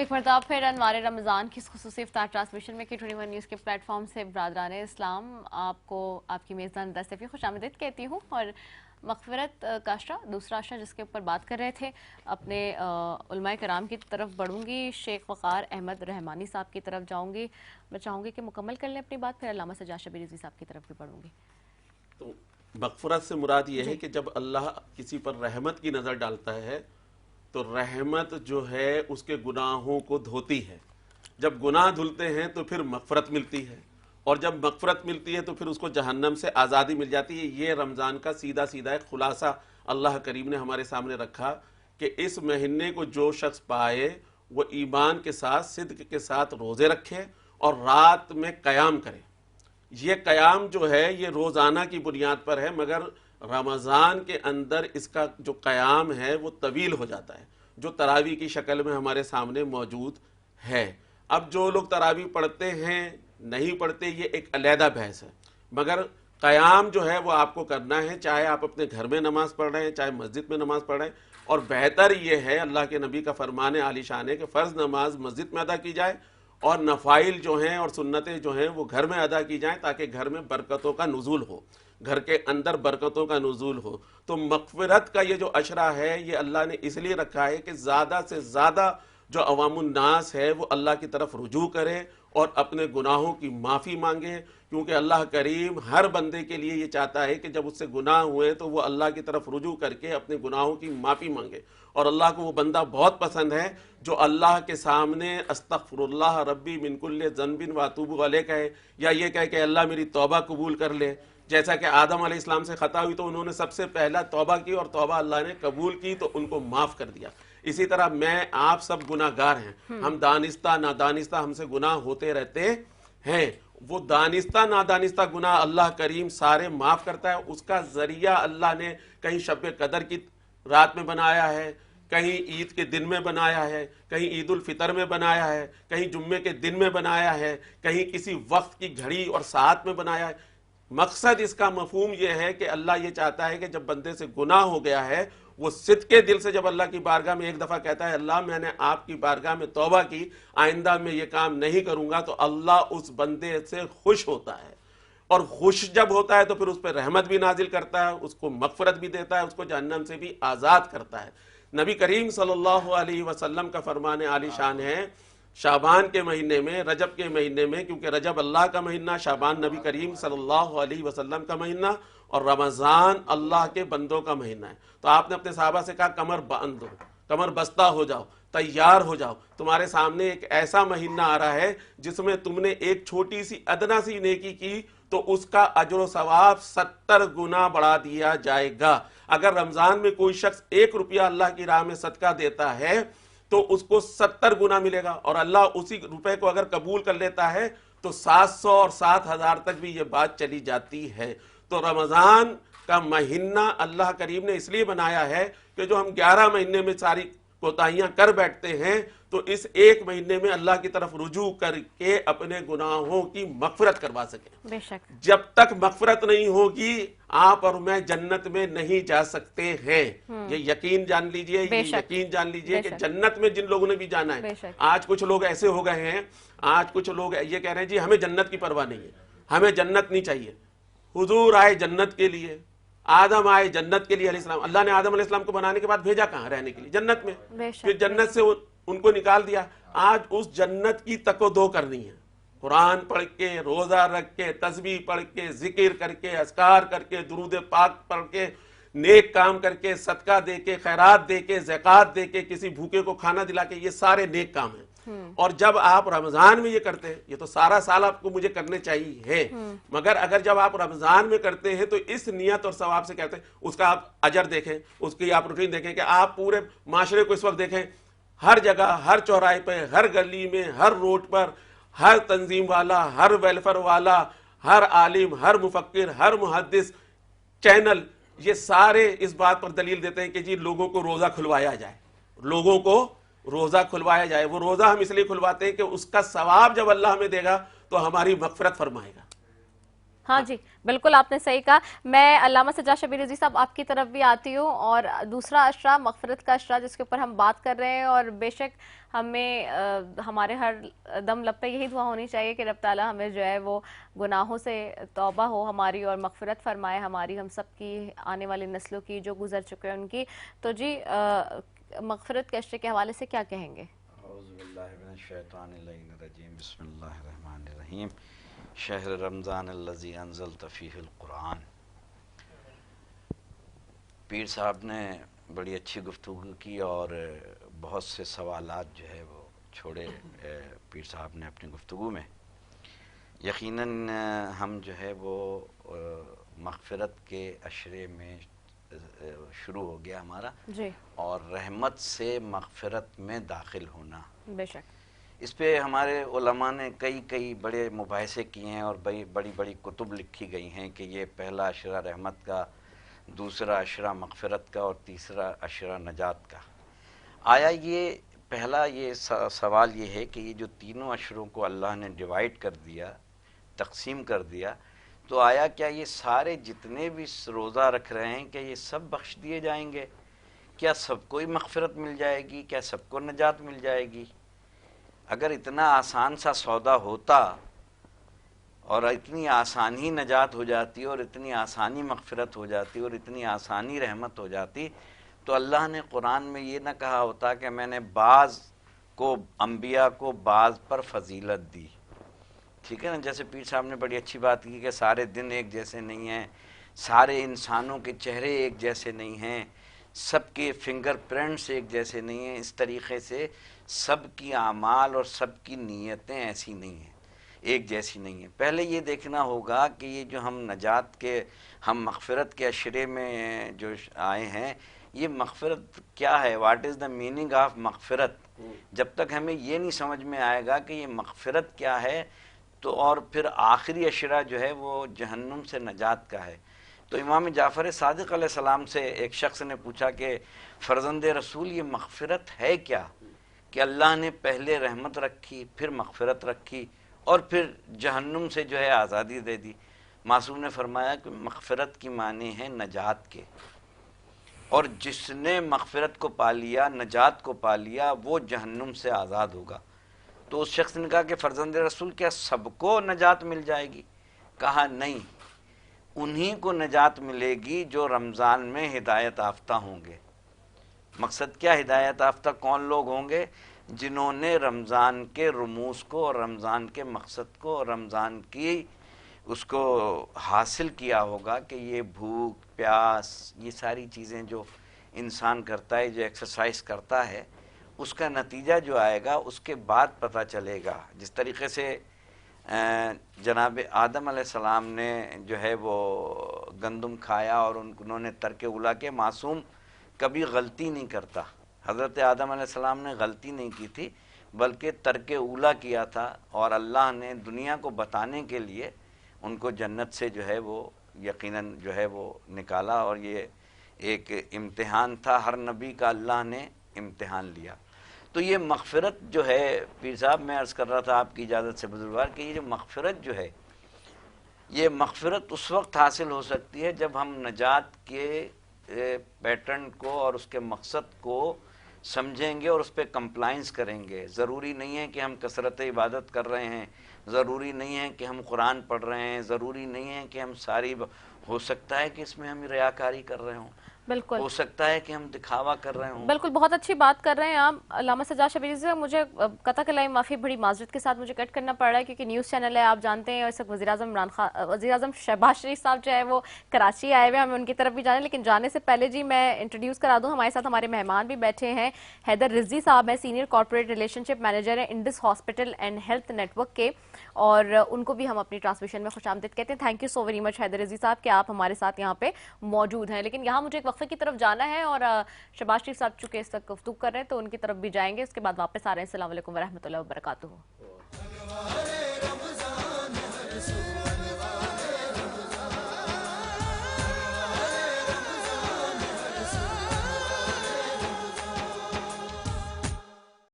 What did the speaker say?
ایک مرتبہ پھر انوار رمضان کی اس خصوصی افطار ٹرانسمیشن میں K21 نیوز کے پلیٹ فارم سے برادران اسلام آپ کو آپ کی میزبان دستفی خوش آمدید کہتی ہوں. اور مغفرت کا عشرہ دوسرا عشرہ جس کے اوپر بات کر رہے تھے اپنے علماء کرام کی طرف بڑھوں گی. شیخ وقار احمد رحمانی صاحب کی طرف جاؤں گی. میں چاہوں گی کہ مکمل کر لیں اپنی بات, پھر علامہ سجاد شبیر رضوی صاحب کی طرف بھی بڑھوں گی. تو مغفرت سے مراد یہ ہے کہ جب اللہ کسی پر رحمت کی نظر ڈالتا ہے تو رحمت جو ہے اس کے گناہوں کو دھوتی ہے. جب گناہ دھلتے ہیں تو پھر مغفرت ملتی ہے, اور جب مغفرت ملتی ہے تو پھر اس کو جہنم سے آزادی مل جاتی ہے. یہ رمضان کا سیدھا سیدھا ایک خلاصہ اللہ کریم نے ہمارے سامنے رکھا کہ اس مہینے کو جو شخص پائے وہ ایمان کے ساتھ صدق کے ساتھ روزے رکھے اور رات میں قیام کرے. یہ قیام جو ہے یہ روزانہ کی بنیاد پر ہے, مگر رمضان کے اندر اس کا جو قیام ہے وہ طویل ہو جاتا ہے, جو تراویح کی شکل میں ہمارے سامنے موجود ہے. اب جو لوگ تراویح پڑھتے ہیں نہیں پڑھتے یہ ایک علیحدہ بحث ہے, مگر قیام جو ہے وہ آپ کو کرنا ہے, چاہے آپ اپنے گھر میں نماز پڑھ رہے ہیں چاہے مسجد میں نماز پڑھ رہے ہیں. اور بہتر یہ ہے, اللہ کے نبی کا فرمان عالی شان ہے کہ فرض نماز مسجد میں ادا کی جائے اور نفائل جو ہیں اور سنتیں جو ہیں وہ گھر میں ادا کی جائیں تاکہ گھر میں برکتوں کا نزول ہو, گھر کے اندر برکتوں کا نزول ہو. تو مغفرت کا یہ جو عشرہ ہے یہ اللہ نے اس لیے رکھا ہے کہ زیادہ سے زیادہ جو عوام الناس ہے وہ اللہ کی طرف رجوع کرے اور اپنے گناہوں کی معافی مانگے, کیونکہ اللہ کریم ہر بندے کے لیے یہ چاہتا ہے کہ جب اس سے گناہ ہوئے تو وہ اللہ کی طرف رجوع کر کے اپنے گناہوں کی معافی مانگے. اور اللہ کو وہ بندہ بہت پسند ہے جو اللہ کے سامنے استغفر اللہ ربی من کل ذنب واتوب الیہ کہے, یا یہ کہے کہ اللہ میری توبہ قبول کر لے. جیسا کہ آدم علیہ السلام سے خطا ہوئی تو انہوں نے سب سے پہلا توبہ کی اور توبہ اللہ نے قبول کی تو ان کو معاف کر دیا. اسی طرح میں آپ سب گناہ گار ہیں, ہم دانستہ نادانستہ ہم سے گناہ ہوتے رہتے ہیں. وہ دانستہ نادانستہ گناہ اللہ کریم سارے معاف کرتا ہے. اس کا ذریعہ اللہ نے کہیں شب قدر کی رات میں بنایا ہے, کہیں عید کے دن میں بنایا ہے, کہیں عید الفطر میں بنایا ہے, کہیں جمعے کے دن میں بنایا ہے, کہیں کسی وقت کی گھڑی اور ساعت میں بنایا ہے. مقصد اس کا مفہوم یہ ہے کہ اللہ یہ چاہتا ہے کہ جب بندے سے گناہ ہو گیا ہے وہ صدق کے دل سے جب اللہ کی بارگاہ میں ایک دفعہ کہتا ہے اللہ میں نے آپ کی بارگاہ میں توبہ کی, آئندہ میں یہ کام نہیں کروں گا, تو اللہ اس بندے سے خوش ہوتا ہے. اور خوش جب ہوتا ہے تو پھر اس پہ رحمت بھی نازل کرتا ہے, اس کو مغفرت بھی دیتا ہے, اس کو جہنم سے بھی آزاد کرتا ہے. نبی کریم صلی اللہ علیہ وسلم کا فرمان عالی شان ہے, شعبان کے مہینے میں, رجب کے مہینے میں, کیونکہ رجب اللہ کا مہینہ, شعبان نبی کریم صلی اللہ علیہ وسلم کا مہینہ, اور رمضان اللہ کے بندوں کا مہینہ ہے. تو آپ نے اپنے صحابہ سے کہا کمر باندھ دو, کمر بستہ ہو جاؤ, تیار ہو جاؤ, تمہارے سامنے ایک ایسا مہینہ آ رہا ہے جس میں تم نے ایک چھوٹی سی ادنا سی نیکی کی تو اس کا اجر و ثواب 70 گنا بڑھا دیا جائے گا. اگر رمضان میں کوئی شخص 1 روپیہ اللہ کی راہ میں صدقہ دیتا ہے تو اس کو 70 گنا ملے گا, اور اللہ اسی روپے کو اگر قبول کر لیتا ہے تو 700 اور 7000 تک بھی یہ بات چلی جاتی ہے. تو رمضان کا مہینہ اللہ کریم نے اس لیے بنایا ہے کہ جو ہم 11 مہینے میں ساری کوتاہیاں کر بیٹھتے ہیں تو اس ایک مہینے میں اللہ کی طرف رجوع کر کے اپنے گناہوں کی مغفرت کروا سکیں. بے شک جب تک مغفرت نہیں ہوگی آپ اور میں جنت میں نہیں جا سکتے ہیں. یہ یقین جان لیجئے, یہ یقین جان لیجئے کہ جنت میں جن لوگوں نے بھی جانا ہے. آج کچھ لوگ ایسے ہو گئے ہیں, آج کچھ لوگ یہ کہہ رہے ہیں جی ہمیں جنت کی پرواہ نہیں ہے, ہمیں جنت نہیں چاہیے. حضور آئے جنت کے لیے, آدم آئے جنت کے لیے علیہ السلام. اللہ نے آدم علیہ السلام کو بنانے کے بعد بھیجا کہاں؟ رہنے کے لیے, جنت میں. پھر جنت سے ان کو نکال دیا. آج اس جنت کی تک و دو کرنی ہے. قرآن پڑھ کے, روزہ رکھ کے, تسبیح پڑھ کے, ذکر کر کے, اذکار کر کے, درود پاک پڑھ کے, نیک کام کر کے, صدقہ دے کے, خیرات دے کے, زکوٰۃ دے کے, کسی بھوکے کو کھانا دلا کے, یہ سارے نیک کام ہیں. اور جب آپ رمضان میں یہ کرتے ہیں, یہ تو سارا سال آپ کو مجھے کرنے چاہیے, مگر اگر جب آپ رمضان میں کرتے ہیں تو اس نیت اور ثواب سے کہتے ہیں, اس کا آپ اجر دیکھیں, اس کی آپ روٹین دیکھیں کہ آپ پورے معاشرے کو اس وقت دیکھیں, ہر جگہ, ہر چوراہے پہ, ہر گلی میں, ہر روڈ پر, ہر تنظیم والا, ہر ویلفیئر والا, ہر عالم, ہر مفکر, ہر محدث, چینل, یہ سارے اس بات پر دلیل دیتے ہیں کہ جی لوگوں کو روزہ کھلوایا جائے, لوگوں کو روزہ کھلوایا جائے. وہ روزہ ہم اس لیے کھلواتے ہیں کہ اس کا ثواب جب اللہ ہمیں دے گا تو ہماری مغفرت فرمائے گا. ہاں جی بالکل آپ نے صحیح کہا. میں علامہ سجاد شبیر رضوی صاحب آپ کی طرف بھی آتی ہوں, اور دوسرا اشرا مغفرت کا اشرا جس کے اوپر ہم بات کر رہے ہیں, اور بے شک ہمیں ہمارے ہر دم لب پہ یہی دعا ہونی چاہیے کہ رب تعالیٰ ہمیں جو ہے وہ گناہوں سے توبہ ہو ہماری, اور مغفرت فرمائے ہماری, ہم سب کی, آنے والی نسلوں کی جو گزر چکے ہیں ان کی. تو جی مغفرت کے اشرے کے حوالے سے کیا کہیں گے؟ اعوذ باللہ من الشیطان اللعین الرجیم. بسم اللہ الرحمن الرحیم. شہر رمضان الذی انزلت فیہ القرآن. پیر صاحب نے بڑی اچھی گفتگو کی اور بہت سے سوالات جو ہے وہ چھوڑے پیر صاحب نے اپنی گفتگو میں. یقیناً ہم جو ہے وہ مغفرت کے عشرے میں شروع ہو گیا ہمارا, جی, اور رحمت سے مغفرت میں داخل ہونا. بے شک اس پہ ہمارے علماء نے کئی بڑے مباحثے کیے ہیں اور بڑی بڑی کتب لکھی گئی ہیں کہ یہ پہلا عشرہ رحمت کا, دوسرا عشرہ مغفرت کا, اور تیسرا عشرہ نجات کا. آیا یہ پہلا یہ سوال یہ ہے کہ یہ جو تینوں عشروں کو اللہ نے ڈیوائیڈ کر دیا, تقسیم کر دیا, تو آیا کیا یہ سارے جتنے بھی روزہ رکھ رہے ہیں کیا یہ سب بخش دیے جائیں گے؟ کیا سب کو ہی مغفرت مل جائے گی؟ کیا سب کو نجات مل جائے گی؟ اگر اتنا آسان سا سودا ہوتا اور اتنی آسانی نجات ہو جاتی اور اتنی آسانی مغفرت ہو جاتی اور اتنی آسانی رحمت ہو جاتی, تو اللہ نے قرآن میں یہ نہ کہا ہوتا کہ میں نے بعض کو, انبیاء کو بعض پر فضیلت دی. ٹھیک ہے نا, جیسے پیر صاحب نے بڑی اچھی بات کی کہ سارے دن ایک جیسے نہیں ہیں, سارے انسانوں کے چہرے ایک جیسے نہیں ہیں, سب کے فنگر پرنٹس ایک جیسے نہیں ہیں. اس طریقے سے سب کی اعمال اور سب کی نیتیں ایسی نہیں ہیں, ایک جیسی نہیں ہیں. پہلے یہ دیکھنا ہوگا کہ یہ جو ہم نجات کے, ہم مغفرت کے عشرے میں جو آئے ہیں, یہ مغفرت کیا ہے؟ What is the meaning of مغفرت؟ جب تک ہمیں یہ نہیں سمجھ میں آئے گا کہ یہ مغفرت کیا ہے, تو اور پھر آخری عشرہ جو ہے وہ جہنم سے نجات کا ہے. تو امام جعفر صادق علیہ السلام سے ایک شخص نے پوچھا کہ فرزند رسول یہ مغفرت ہے کیا, کہ اللہ نے پہلے رحمت رکھی, پھر مغفرت رکھی, اور پھر جہنم سے جو ہے آزادی دے دی. معصوم نے فرمایا کہ مغفرت کی معنی ہے نجات کے, اور جس نے مغفرت کو پا لیا, نجات کو پا لیا, وہ جہنم سے آزاد ہوگا. تو اس شخص نے کہا کہ فرزند رسول کیا سب کو نجات مل جائے گی؟ کہا نہیں, انہی کو نجات ملے گی جو رمضان میں ہدایت یافتہ ہوں گے. مقصد کیا ہدایت یافتہ کون لوگ ہوں گے؟ جنہوں نے رمضان کے رموز کو اور رمضان کے مقصد کو اور رمضان کی اس کو حاصل کیا ہوگا کہ یہ بھوک پیاس, یہ ساری چیزیں جو انسان کرتا ہے, جو ایکسرسائز کرتا ہے, اس کا نتیجہ جو آئے گا اس کے بعد پتہ چلے گا. جس طریقے سے جناب آدم علیہ السلام نے جو ہے وہ گندم کھایا اور انہوں نے ترک اولیٰ کے, معصوم کبھی غلطی نہیں کرتا. حضرت آدم علیہ السلام نے غلطی نہیں کی تھی بلکہ ترک اولیٰ کیا تھا, اور اللہ نے دنیا کو بتانے کے لیے ان کو جنت سے جو ہے وہ یقیناً جو ہے وہ نکالا, اور یہ ایک امتحان تھا, ہر نبی کا اللہ نے امتحان لیا. تو یہ مغفرت جو ہے پیر صاحب, میں عرض کر رہا تھا آپ کی اجازت سے بزرگوار کہ یہ جو مغفرت جو ہے, یہ مغفرت اس وقت حاصل ہو سکتی ہے جب ہم نجات کے پیٹرن کو اور اس کے مقصد کو سمجھیں گے اور اس پہ کمپلائنس کریں گے. ضروری نہیں ہے کہ ہم کثرت عبادت کر رہے ہیں, ضروری نہیں ہے کہ ہم قرآن پڑھ رہے ہیں, ضروری نہیں ہے کہ ہم ساری, ہو سکتا ہے کہ اس میں ہم ریاکاری کر رہے ہوں, بالکل ہو سکتا ہے کہ ہم دکھاوا کر رہے ہوں. بالکل بہت اچھی بات کر رہے ہیں آپ علامہ سجاد شبیر سے. مجھے قطع کلائی معافی, بڑی معذرت کے ساتھ مجھے کٹ کرنا پڑ رہا ہے کیونکہ نیوز چینل ہے, آپ جانتے ہیں, اور اس وقت وزیر اعظم شہباز شریف صاحب جو ہے وہ کراچی آئے ہوئے ہیں, ہمیں ان کی طرف بھی جانا ہے. لیکن جانے سے پہلے جی میں انٹروڈیوس کرا دوں, ہمارے ساتھ ہمارے مہمان بھی بیٹھے ہیں. حیدر رضوی صاحب ہیں, senior corporate relationship manager ہیں Indus hospital and health network کے, اور ان کو بھی ہم اپنی ٹرانسمیشن میں خوش آمدید کہتے ہیں. Thank you so very much Haider Rizvi صاحب کہ آپ ہمارے ساتھ یہاں پہ موجود ہیں. لیکن یہاں مجھے ایک وقفے کی طرف جانا ہے, اور شہباز شریف صاحب چونکہ اس وقت گفتگو کر رہے ہیں تو ان کی طرف بھی جائیں گے, اس کے بعد واپس آ رہے ہیں. السلام علیکم ورحمۃ اللہ وبرکاتہ.